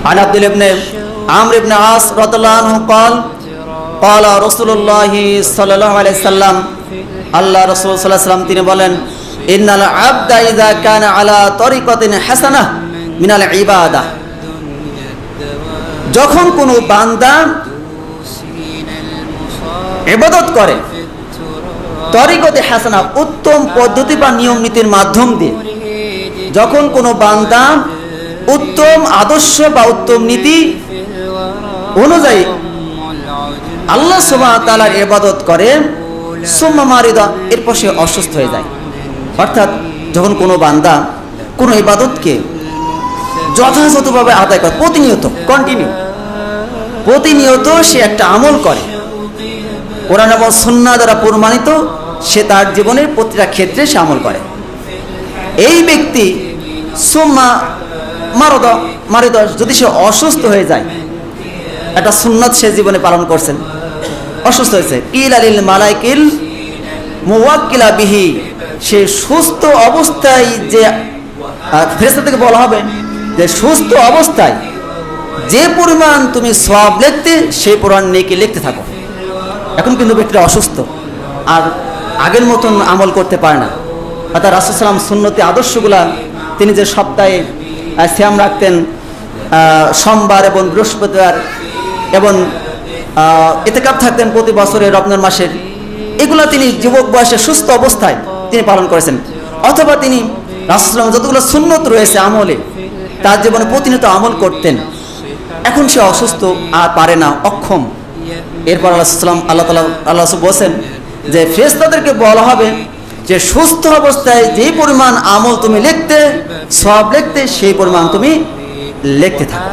عن عبد الله بن عمرو بن عاص رضي الله عنه قال قال رسول الله صلى الله عليه وسلم আল্লাহ রাসূল সাল্লাল্লাহু আলাইহি ওয়াসাল্লাম তিনি বলেন ইন্নাল আবদা ইযা কানা আলা তরিকাতিন হাসানাহ মিনাল ইবাদাহ, যখন কোনো বান্দা ইবাদত করে তরিকতে হাসানা উত্তম পদ্ধতি বা নিয়ম নীতির মাধ্যম দিয়ে, যখন কোনো বান্দা উত্তম আদর্শ বা উত্তম নীতি অনুযায়ী আল্লাহ সুবহানাহু ওয়া তাআলার ইবাদত করে, সুম্মা মারিদা, এরপর সে অসুস্থ হয়ে যায়। অর্থাৎ যখন কোনো বান্দা কোনো ইবাদতকে যথাযথভাবে আদায় করে, প্রতিনিয়ত সে একটা আমল করে, কোরআন এবং সুন্নাহ দ্বারা প্রমাণিত, সে তার জীবনের প্রতিটা ক্ষেত্রে সে আমল করে, এই ব্যক্তি সুম্মা মারিদা, যদি সে অসুস্থ হয়ে যায়, একটা সুন্নাত সে জীবনে পালন করছেন, অসুস্থ হয়েছে, কিল আলিল মালাইকিল মুওয়াক্কিলা বিহি, সে সুস্থ অবস্থায় যে ফেরেশতা থেকে বলা হবে যে সুস্থ অবস্থায় যে পরিমাণ তুমি সওয়াব লিখতে সেই পরিমাণ নেকি লিখতে থাকো। এখন কিন্তু ব্যক্তিটা অসুস্থ, আর আগের মতন আমল করতে পারে না। অর্থাৎ রাসূল সাল্লাল্লাহু আলাইহি ওয়াসাল্লাম সুন্নতি আদর্শগুলা তিনি যে সপ্তাহে সিয়াম রাখতেন সোমবার এবং বৃহস্পতিবার, এবং ইতিকাফ থাকতেন প্রতি বছরের রমজান মাসের, এগুলো তিনি যুবক বয়সে সুস্থ অবস্থায় তিনি পালন করেছেন। অথবা তিনি রাসূল সাল্লাল্লাহু আলাইহি ওয়াসাল্লাম যতগুলো সুন্নত রয়েছে আমলে তার জীবনে প্রতিনিয়ত আমল করতেন। এখন সে অসুস্থ, আর পারে না, অক্ষম। এরপর আল্লাহ বলছেন যে ফেরেশতাদেরকে বলা হবে যে সুস্থ অবস্থায় যেই পরিমাণ আমল তুমি লিখতে, সওয়াব লিখতে, সেই পরিমাণ তুমি লিখতে থাকো।